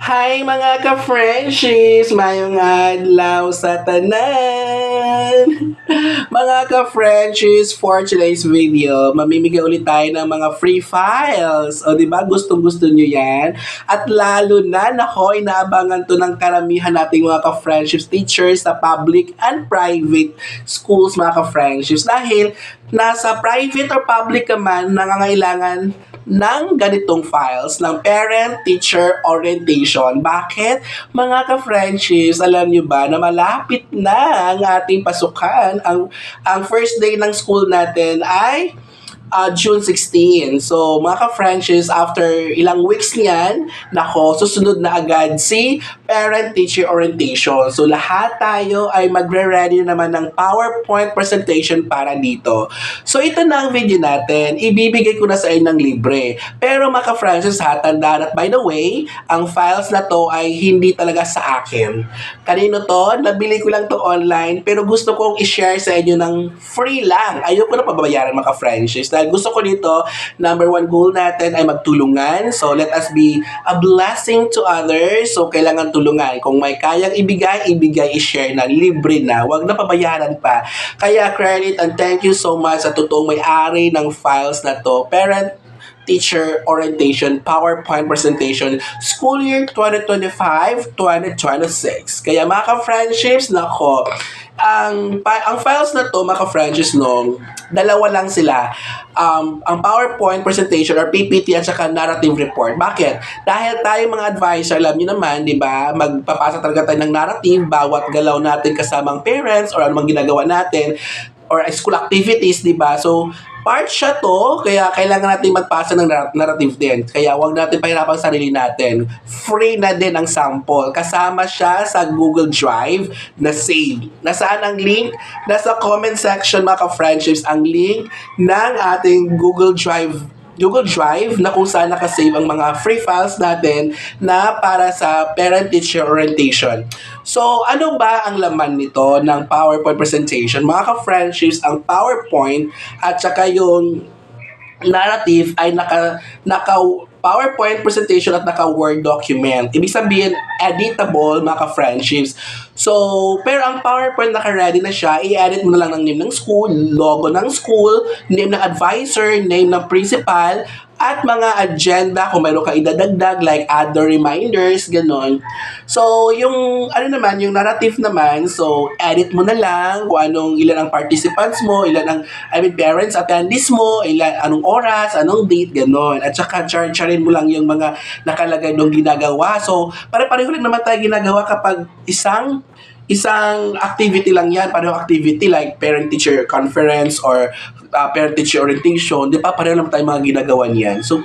Hi mga ka-Frenchies! Mayong adlaw sa tanan! Mga ka-Frenchies, for today's video, mamimigay ulit tayo ng mga free files. O di ba gustong-gusto nyo yan? At lalo na, nako, inaabangan to ng karamihan nating mga ka-Frenchies teachers sa public and private schools mga ka-Frenchies. Dahil nasa private or public ka man, nangangailangan ng ganitong files ng parent-teacher orientation. Bakit? Mga ka-Frenchies, alam nyo ba na malapit na ang ating pasukan? Ang first day ng school natin ay June 16. So, mga ka-Frenchies, after ilang weeks niyan, nako, susunod na agad si parent-teacher orientation. So, lahat tayo ay magre-ready naman ng PowerPoint presentation para dito. So, ito na ang video natin. Ibibigay ko na sa inyo ng libre. Pero mga ka-Frenchies, ha, tandaan at by the way, ang files na to ay hindi talaga sa akin. Kanino to? Nabili ko lang to online, pero gusto kong i-share sa inyo ng free lang. Ayoko na pababayaran mga ka-Frenchies. Dahil gusto ko dito, number one goal natin ay magtulungan. So, let us be a blessing to others. So, kailangan tulungan. Kung may kayang ibigay, i-share na. Libre na. Huwag na pabayaran pa. Kaya, credit and thank you so much sa totoong may-ari ng files na to. Parent Teacher Orientation PowerPoint Presentation School Year 2025-2026. Kaya mga ka-friendships, nako, ang files na to, mga ka-friendships, no, dalawa lang sila. Ang PowerPoint presentation or PPT at saka narrative report. Bakit? Dahil tayo mga advisor, alam niyo naman, di ba, magpapasa talaga tayo ng narrative bawat galaw natin kasamang parents or anumang ginagawa natin or school activities, di ba? So, part siya to, kaya kailangan natin magpasa ng narrative din. Kaya huwag natin pahirapan sarili natin. Free na din ang sample. Kasama siya sa Google Drive na save. Nasaan ang link? Nasa comment section mga ka-friendships ang link ng ating Google Drive na kung saan nakasave ang mga free files natin na para sa parent-teacher orientation. So, ano ba ang laman nito ng PowerPoint presentation? Mga ka-friendships, ang PowerPoint at saka yung narrative ay naka PowerPoint presentation at naka-Word document. Ibig sabihin, editable, mga ka-friendships. So, pero ang PowerPoint naka-ready na siya, i-edit mo na lang ng name ng school, logo ng school, name ng advisor, name ng principal, at mga agenda kung mayroon ka idadagdag like other reminders, ganon. So, yung ano naman, yung narrative naman, so edit mo na lang kung ilan ang participants mo, parents, attendees mo, anong oras, anong date, ganon. At saka charge-charin mo lang yung mga nakalagay nung ginagawa. So, pare-pareho lang naman tayo ginagawa kapag isang activity lang yan, parang activity like parent-teacher conference or parent-teacher orientation, di ba? Pareho naman tayo mga ginagawa niyan. So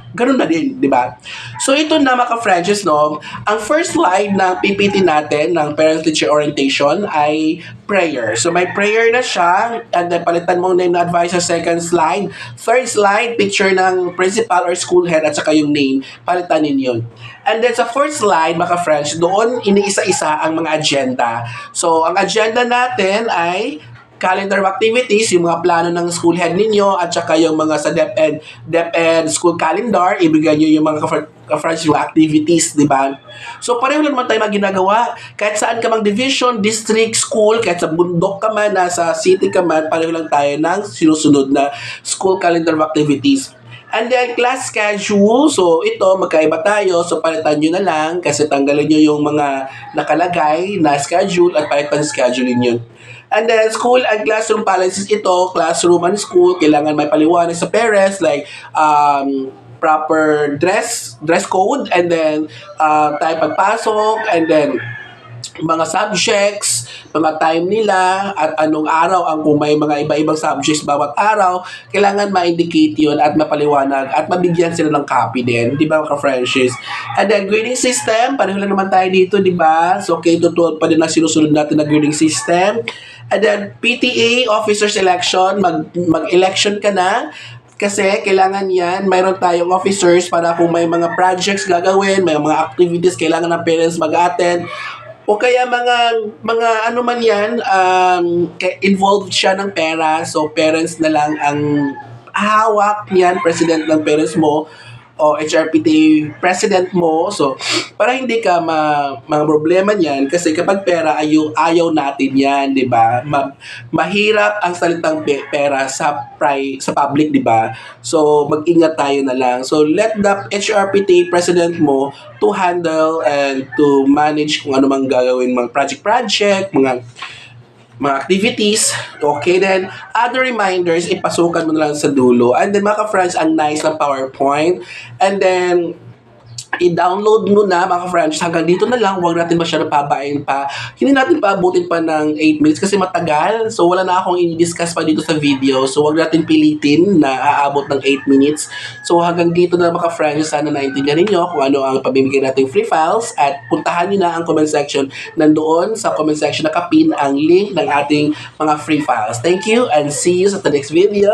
ganun na din, di ba? So, ito na mga ka-Frenchies, no? Ang first slide ng PPT natin, ng parent-teacher orientation, ay prayer. So, may prayer na siya, and then palitan mo name ng advisor, second slide. Third slide, picture ng principal or school head, at saka yung name, palitan ninyo. And then sa fourth slide, mga French, doon iniisa-isa ang mga agenda. So, ang agenda natin ay calendar of activities, yung mga plano ng school head ninyo, at saka yung mga sa DepEd school calendar, ibigay nyo yung mga ka-French yung activities, di ba? So, pareho lang naman tayo ginagawa. Kahit saan ka mang division, district, school, kahit sa bundok ka man, nasa city ka man, pareho lang tayo ng sinusunod na school calendar of activities. And then, class schedule. So, ito, magkaiba tayo. So, palitan nyo na lang kasi tanggalin nyo yung mga nakalagay na schedule at palitan schedule nyo. And then, school and classroom policies ito. Classroom and school, kailangan may paliwanag sa parents like proper dress code, and then time pagpasok, and then mga subjects, mga time nila, at anong araw, kung may mga iba-ibang subjects bawat araw, kailangan ma-indicate yun at mapaliwanag at mabigyan sila ng copy din, di ba mga ka-Frenchies? And then, grading system, pareho lang naman tayo dito, di ba? So, K-12 pa din ang sinusunod natin na grading system. And then, PTA, officer selection, mag-election ka na, kasi kailangan yan, mayroon tayong officers para kung may mga projects gagawin, may mga activities, kailangan ng parents mag-attend, o kaya mga ano man yan, involved siya ng pera, so parents na lang ang hawak niyan, president ng parents mo, o HRPT president mo. So, para hindi ka mga problema niyan kasi kapag pera ayaw natin yan, 'di ba? Mahirap ang salitang pera sa public, 'di ba? So, mag-ingat tayo na lang. So, let the HRPT president mo to handle and to manage kung ano mang gagawin, mga project, mga activities. Okay, then other reminders, ipasukan mo na lang sa dulo. And then mga friends, ang nice ng PowerPoint. And then i-download mo na mga friends. Hanggang dito na lang, huwag natin masyado pabain pa. Hindi natin paabutin pa ng 8 minutes kasi matagal. So wala na akong i-discuss pa dito sa video. So huwag natin pilitin na aabot ng 8 minutes. So hanggang dito na mga friends, sana naintindihan ninyo kung ano ang pamimigay nating free files at puntahan nyo na ang comment section. Nandoon sa comment section nakapin ang link ng ating mga free files. Thank you and see you sa the next video.